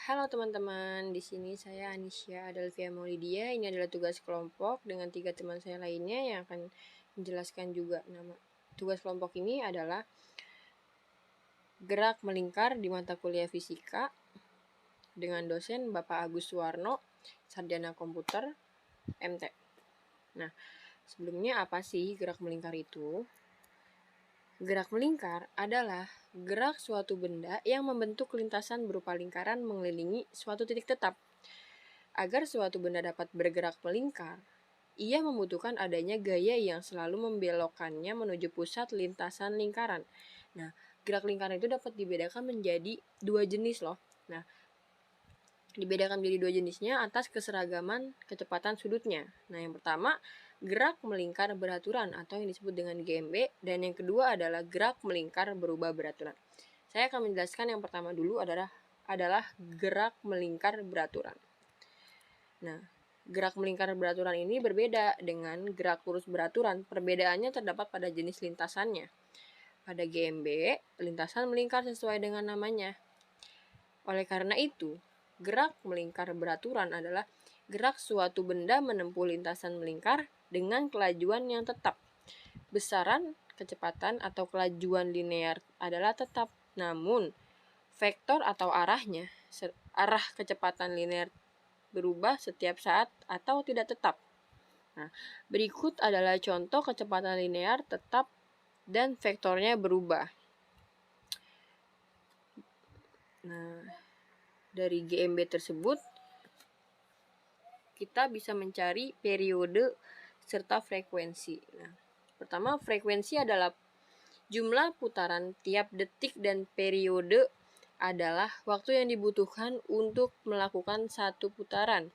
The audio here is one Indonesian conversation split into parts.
Halo teman-teman, di sini saya Anisya Adelvia Maulidia. Ini adalah tugas kelompok dengan 3 teman saya lainnya yang akan menjelaskan juga nama. Tugas kelompok ini adalah gerak melingkar di mata kuliah fisika dengan dosen Bapak Agus Suwarno, Sarjana Komputer, MT. Nah, sebelumnya apa sih gerak melingkar itu? Gerak melingkar adalah gerak suatu benda yang membentuk lintasan berupa lingkaran mengelilingi suatu titik tetap. Agar suatu benda dapat bergerak melingkar, ia membutuhkan adanya gaya yang selalu membelokkannya menuju pusat lintasan lingkaran. Nah, gerak lingkaran itu dapat dibedakan menjadi 2 jenis loh. Nah, dibedakan menjadi 2 jenisnya atas keseragaman kecepatan sudutnya. Nah, yang pertama, gerak melingkar beraturan atau yang disebut dengan GMB, dan yang kedua adalah gerak melingkar berubah beraturan. Saya akan menjelaskan yang pertama dulu adalah gerak melingkar beraturan. Nah, gerak melingkar beraturan ini berbeda dengan gerak lurus beraturan. Perbedaannya terdapat pada jenis lintasannya. Pada GMB, lintasan melingkar sesuai dengan namanya. Oleh karena itu, gerak melingkar beraturan adalah gerak suatu benda menempuh lintasan melingkar dengan kelajuan yang tetap. Besaran, kecepatan, atau kelajuan linear adalah tetap. Namun, vektor atau arah kecepatan linear berubah setiap saat atau tidak tetap. Nah, berikut adalah contoh kecepatan linear tetap dan vektornya berubah. Nah, dari GMB tersebut kita bisa mencari periode serta frekuensi. Nah, pertama, frekuensi adalah jumlah putaran tiap detik dan periode adalah waktu yang dibutuhkan untuk melakukan satu putaran.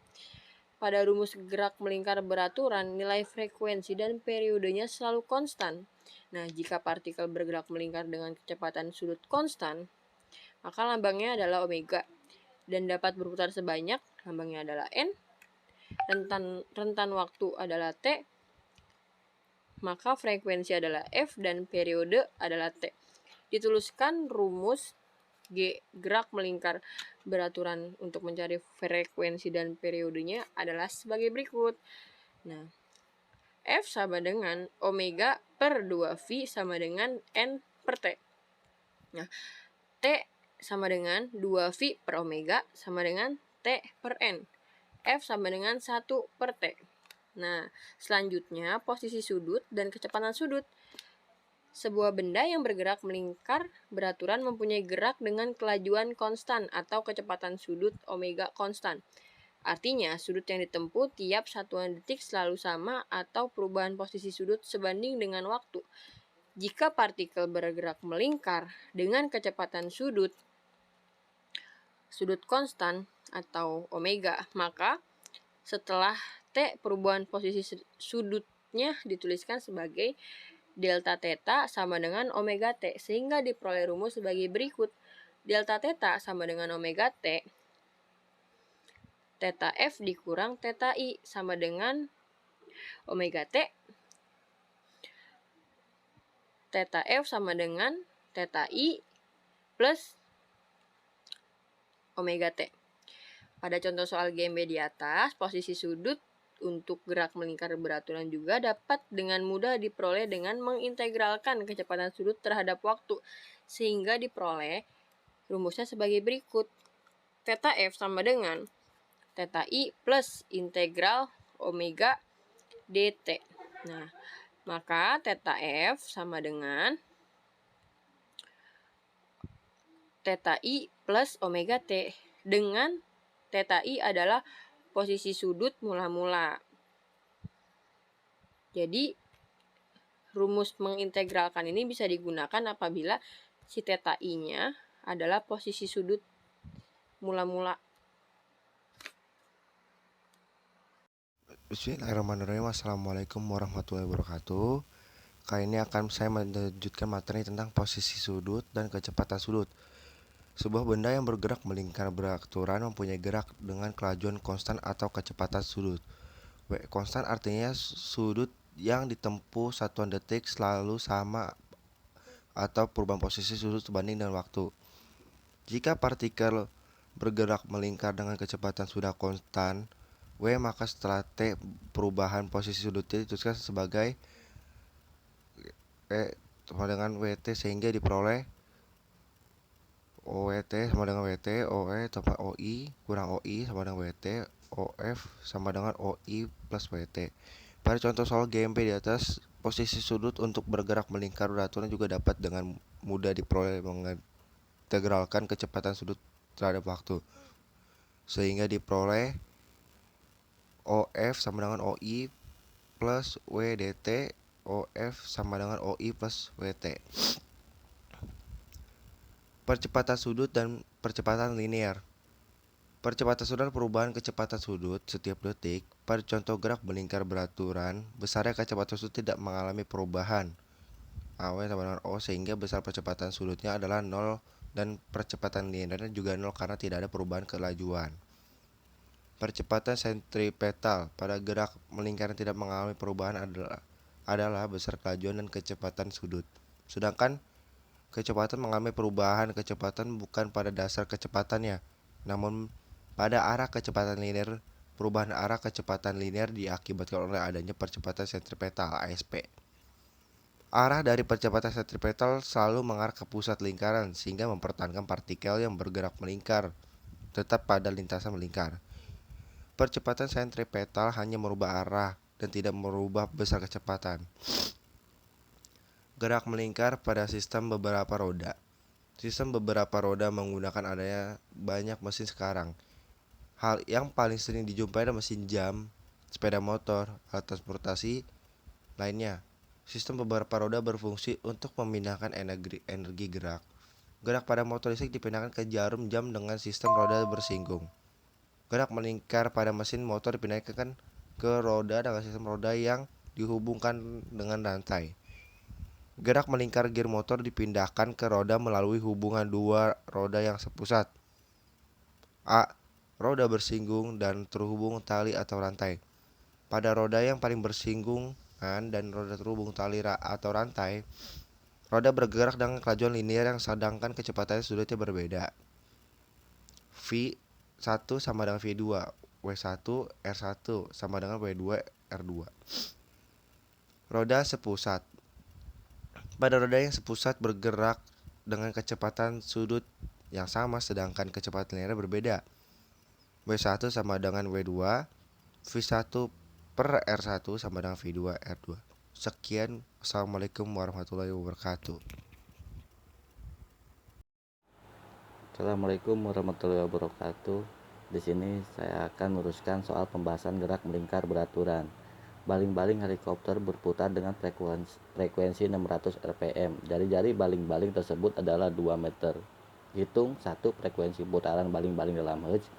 Pada rumus gerak melingkar beraturan, nilai frekuensi dan periodenya selalu konstan. Nah, jika partikel bergerak melingkar dengan kecepatan sudut konstan, maka lambangnya adalah omega dan dapat berputar sebanyak, lambangnya adalah N, rentan waktu adalah T, maka frekuensi adalah F dan periode adalah T. Dituliskan rumus gerak melingkar beraturan untuk mencari frekuensi dan periodenya adalah sebagai berikut. Nah, F sama dengan omega per 2V sama dengan N per T. Nah, T sama dengan 2V per omega sama dengan T per N. F sama dengan 1 per T. Nah, selanjutnya posisi sudut dan kecepatan sudut. Sebuah benda yang bergerak melingkar beraturan mempunyai gerak dengan kelajuan konstan atau kecepatan sudut omega konstan. Artinya, sudut yang ditempuh tiap satuan detik selalu sama atau perubahan posisi sudut sebanding dengan waktu. Jika partikel bergerak melingkar dengan kecepatan sudut konstan atau omega, maka setelah T perubahan posisi sudutnya dituliskan sebagai delta theta sama dengan omega T, sehingga diperoleh rumus sebagai berikut. Delta theta sama dengan omega T, theta F dikurang theta I sama dengan omega T, theta F sama dengan theta I plus omega T. Pada contoh soal GMB di atas, posisi sudut untuk gerak melingkar beraturan juga dapat dengan mudah diperoleh dengan mengintegralkan kecepatan sudut terhadap waktu, sehingga diperoleh rumusnya sebagai berikut. Theta F sama dengan theta I plus integral omega dt. Nah, maka theta F sama dengan theta I plus omega T, dengan theta I adalah posisi sudut mula-mula. Jadi, rumus mengintegralkan ini bisa digunakan apabila si theta I-nya adalah posisi sudut mula-mula. Bismillahirrahmanirrahim. Assalamualaikum warahmatullahi wabarakatuh. Kali ini akan saya melanjutkan materi tentang posisi sudut dan kecepatan sudut. Sebuah benda yang bergerak melingkar beraturan mempunyai gerak dengan kelajuan konstan atau kecepatan sudut. W konstan artinya sudut yang ditempuh satuan detik selalu sama atau perubahan posisi sudut sebanding dengan waktu. Jika partikel bergerak melingkar dengan kecepatan sudah konstan W, maka setelah T perubahan posisi sudutnya dituliskan sebagai E sama dengan WT sehingga diperoleh OWT sama dengan WT, OE tambah OI kurang OI sama dengan WT, OF sama dengan OI plus WT. Pada contoh soal GMP di atas, posisi sudut untuk bergerak melingkar beraturan juga dapat dengan mudah diperoleh mengintegralkan kecepatan sudut terhadap waktu. Sehingga diperoleh OF sama dengan OI plus WDT, OF sama dengan OI plus WT. Percepatan sudut dan percepatan linear. Percepatan sudut perubahan kecepatan sudut setiap detik. Pada contoh gerak melingkar beraturan, besarnya kecepatan sudut tidak mengalami perubahan AW sama dengan O sehingga besar percepatan sudutnya adalah 0 dan percepatan linearnya juga 0 karena tidak ada perubahan kelajuan. Percepatan sentripetal pada gerak melingkar yang tidak mengalami perubahan adalah besar kelajuan dan kecepatan sudut. Sedangkan kecepatan mengalami perubahan kecepatan bukan pada dasar kecepatannya, namun pada arah kecepatan linear. Perubahan arah kecepatan linear diakibatkan oleh adanya percepatan sentripetal (ASP). Arah dari percepatan sentripetal selalu mengarah ke pusat lingkaran sehingga mempertahankan partikel yang bergerak melingkar tetap pada lintasan melingkar. Percepatan sentripetal hanya merubah arah dan tidak merubah besar kecepatan. Gerak melingkar pada sistem beberapa roda. Sistem beberapa roda menggunakan adanya banyak mesin sekarang. Hal yang paling sering dijumpai adalah mesin jam, sepeda motor, alat transportasi lainnya. Sistem beberapa roda berfungsi untuk memindahkan energi gerak. Gerak pada motor listrik dipindahkan ke jarum jam dengan sistem roda bersinggung. Gerak melingkar pada mesin motor dipindahkan ke roda dengan sistem roda yang dihubungkan dengan rantai. Gerak melingkar gear motor dipindahkan ke roda melalui hubungan dua roda yang sepusat. A. Roda bersinggung dan terhubung tali atau rantai. Pada roda yang paling bersinggungan dan roda terhubung tali atau rantai, roda bergerak dengan kelajuan linear yang sedangkan kecepatannya sudutnya berbeda. V1 sama dengan V2, W1 R1 sama dengan W2 R2. Roda sepusat. Pada roda yang sepusat bergerak dengan kecepatan sudut yang sama sedangkan kecepatan linear berbeda. W1 sama dengan W2, V1 per R1 sama dengan V2 R2. Sekian, Assalamualaikum warahmatullahi wabarakatuh. Assalamualaikum warahmatullahi wabarakatuh. Di sini saya akan meluruskan soal pembahasan gerak melingkar beraturan. Baling-baling helikopter berputar dengan frekuensi 600 rpm. Jari-jari baling-baling tersebut adalah 2 meter. Hitung 1. Frekuensi putaran baling-baling dalam hertz.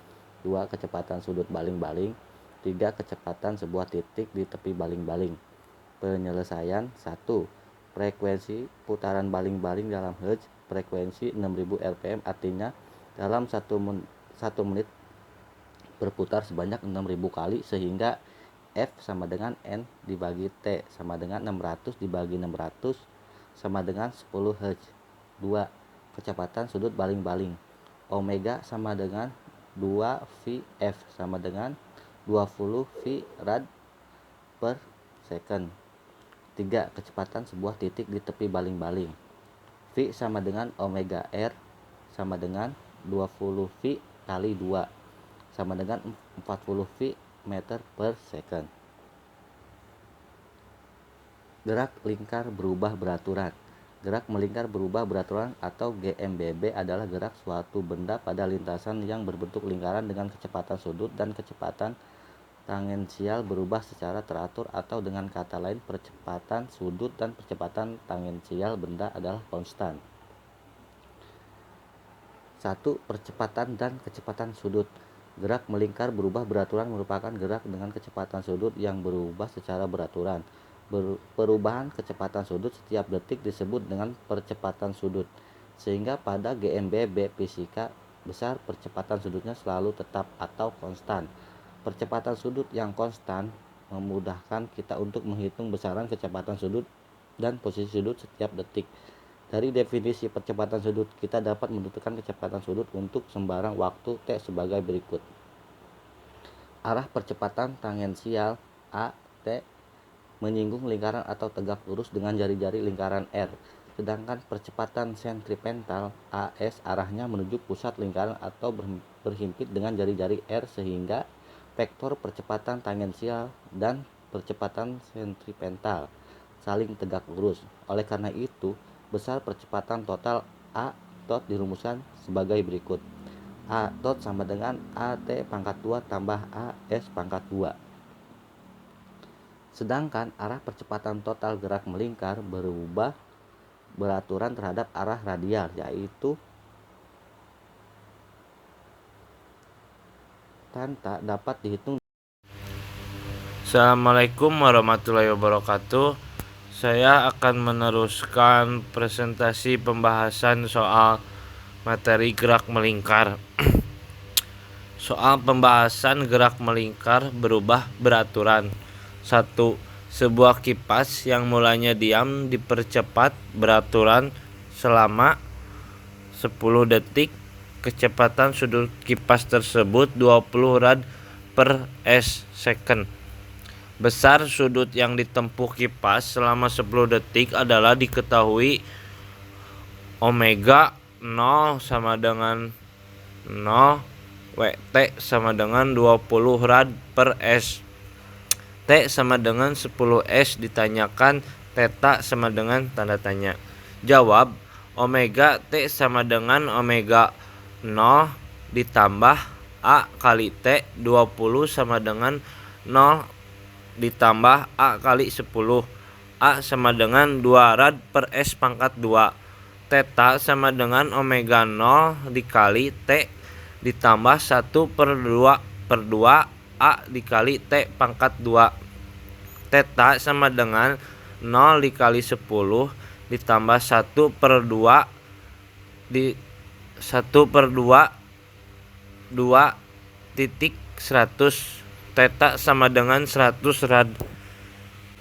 2. Kecepatan sudut baling-baling. 3. Kecepatan sebuah titik di tepi baling-baling. Penyelesaian 1. Frekuensi putaran baling-baling dalam hertz. Frekuensi 6000 rpm artinya dalam 1 menit berputar sebanyak 6000 kali sehingga F sama dengan N dibagi T sama dengan 600 dibagi 600 sama dengan 10 Hz. 2. Kecepatan sudut baling-baling. Omega sama dengan 2 VF sama dengan 20 V rad per second. 3. Kecepatan sebuah titik di tepi baling-baling. V sama dengan omega R sama dengan 20 V kali 2 sama dengan 40 V meter per second. Gerak lingkar berubah beraturan. Gerak melingkar berubah beraturan atau GMBB adalah gerak suatu benda pada lintasan yang berbentuk lingkaran dengan kecepatan sudut dan kecepatan tangensial berubah secara teratur, atau dengan kata lain percepatan sudut dan percepatan tangensial benda adalah konstan. 1. Percepatan dan kecepatan sudut. Gerak melingkar berubah beraturan merupakan gerak dengan kecepatan sudut yang berubah secara beraturan. Perubahan kecepatan sudut setiap detik disebut dengan percepatan sudut. Sehingga pada GMBB fisika, besar percepatan sudutnya selalu tetap atau konstan. Percepatan sudut yang konstan memudahkan kita untuk menghitung besaran kecepatan sudut dan posisi sudut setiap detik. Dari definisi percepatan sudut, kita dapat menentukan kecepatan sudut untuk sembarang waktu T sebagai berikut. Arah percepatan tangensial A, T, menyinggung lingkaran atau tegak lurus dengan jari-jari lingkaran R. Sedangkan percepatan sentripetal AS arahnya menuju pusat lingkaran atau berhimpit dengan jari-jari R, sehingga vektor percepatan tangensial dan percepatan sentripetal saling tegak lurus. Oleh karena itu, besar percepatan total A dot dirumuskan sebagai berikut. A dot sama dengan AT pangkat 2 tambah AS pangkat 2. Sedangkan arah percepatan total gerak melingkar berubah beraturan terhadap arah radial, yaitu tak dapat dihitung. Assalamualaikum warahmatullahi wabarakatuh. Saya akan meneruskan presentasi pembahasan soal materi gerak melingkar. Soal pembahasan gerak melingkar berubah beraturan. 1. Sebuah kipas yang mulanya diam dipercepat beraturan selama 10 detik. Kecepatan sudut kipas tersebut 20 rad per s second. Besar sudut yang ditempuh kipas selama 10 detik adalah diketahui omega 0 sama dengan 0, Wt sama dengan 20 rad per s. T sama dengan 10 s ditanyakan, theta sama dengan tanda tanya. Jawab, omega T sama dengan omega 0 ditambah A kali T, 20 sama dengan 0 ditambah A kali 10. A sama dengan 2 rad per S pangkat 2. Theta sama dengan omega 0 dikali T ditambah 1 per 2 A dikali T pangkat 2. Theta sama dengan 0 dikali 10 ditambah 1 per 2 di 1 per 2 titik 100. Theta sama dengan 100 rad.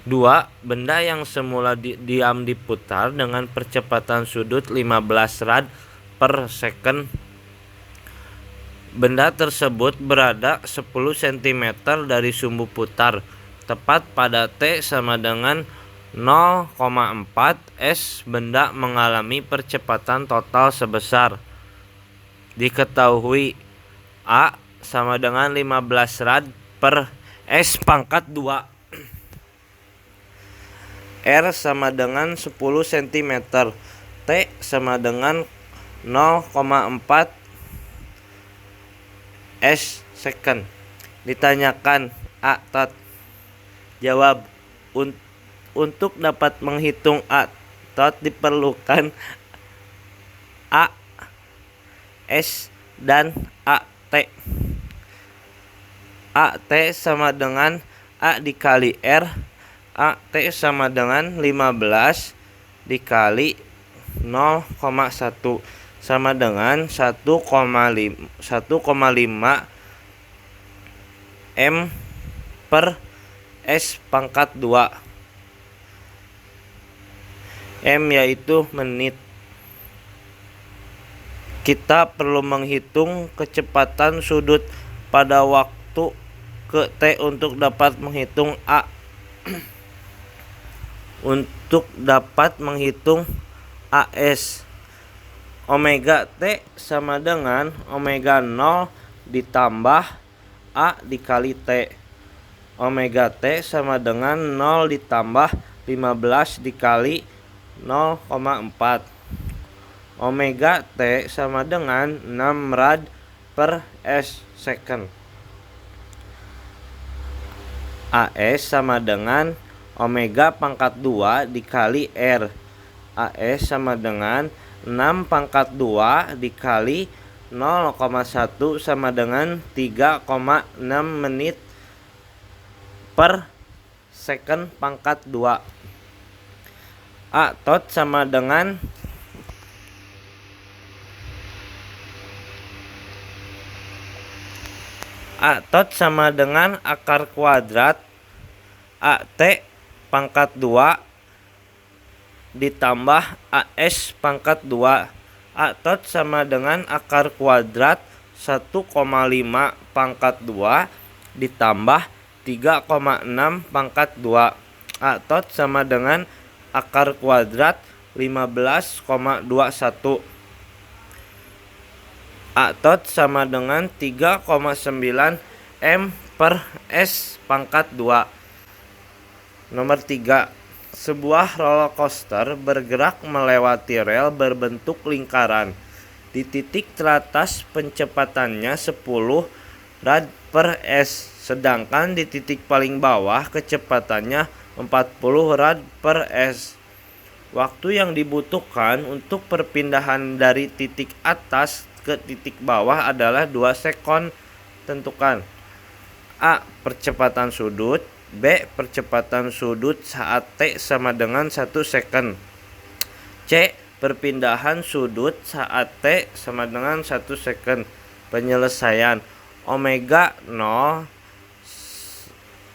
2. Benda yang semula diam diputar dengan percepatan sudut 15 rad per second. Benda tersebut berada 10 cm dari sumbu putar, tepat pada T sama dengan 0,4 s. Benda mengalami percepatan total sebesar. Diketahui A sama dengan 15 rad per S pangkat 2. R sama dengan 10 cm. T sama dengan 0,4 S second. Ditanyakan A tot. Jawab, untuk dapat menghitung A tot diperlukan A, S, dan A T. A T sama dengan A dikali R. A T sama dengan 15 dikali 0,1 sama dengan 1,5 M per S pangkat 2. M yaitu menit. Kita perlu menghitung kecepatan sudut pada waktu ke T untuk dapat menghitung A. Untuk dapat menghitung AS, omega T sama dengan omega 0 ditambah A dikali T. Omega T sama dengan 0 ditambah 15 dikali 0,4. Omega T sama dengan 6 rad per S second. AS sama dengan omega pangkat 2 dikali R. AS sama dengan 6 pangkat 2 dikali 0,1 sama dengan 3,6 menit per second pangkat 2. A tot sama dengan akar kuadrat AT pangkat 2 ditambah AS pangkat 2. A tot sama dengan akar kuadrat 1,5 pangkat 2 ditambah 3,6 pangkat 2. A tot sama dengan akar kuadrat 15,21. A tot sama dengan 3,9 M per S pangkat 2. Nomor 3. Sebuah roller coaster bergerak melewati rel berbentuk lingkaran. Di titik teratas pencepatannya 10 rad per S, sedangkan di titik paling bawah kecepatannya 40 rad per S. Waktu yang dibutuhkan untuk perpindahan dari titik atas ke titik bawah adalah 2 sekon. Tentukan. A. Percepatan sudut. B. Percepatan sudut saat T sama dengan 1 second. C. Perpindahan sudut saat T sama dengan 1 second. Penyelesaian. Omega 0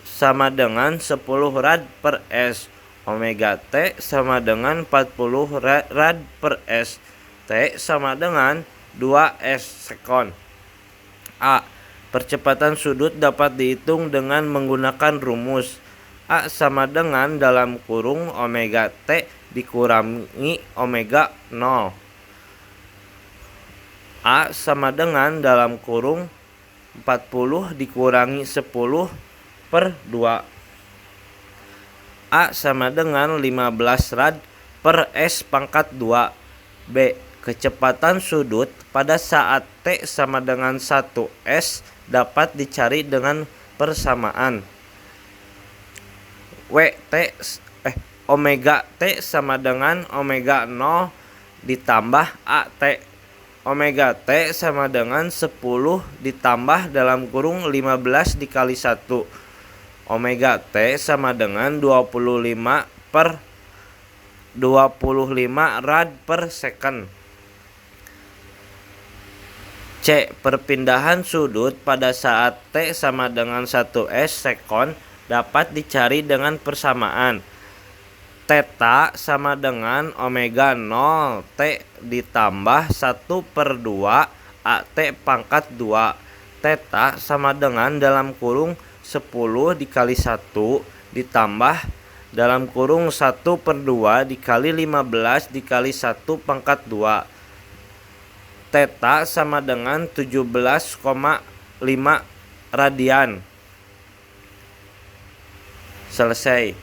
sama dengan 10 rad per S. Omega T sama dengan 40 rad per S. T sama dengan 2 S sekon. A. Percepatan sudut dapat dihitung dengan menggunakan rumus A sama dengan dalam kurung omega T dikurangi omega 0. A sama dengan dalam kurung 40 dikurangi 10 per 2. A sama dengan 15 rad per S pangkat 2. B. Kecepatan sudut pada saat T sama dengan 1 S dapat dicari dengan persamaan. Omega T sama dengan omega 0 ditambah AT. Omega T sama dengan 10 ditambah dalam kurung 15 dikali 1. Omega T sama dengan 25 rad per second. C. Perpindahan sudut pada saat T sama dengan 1 S sekon dapat dicari dengan persamaan. Theta sama dengan omega 0 T ditambah 1 per 2 AT pangkat 2. Theta sama dengan dalam kurung 10 dikali 1 ditambah dalam kurung 1 per 2 dikali 15 dikali 1 pangkat 2. Theta sama dengan 17,5 radian. Selesai.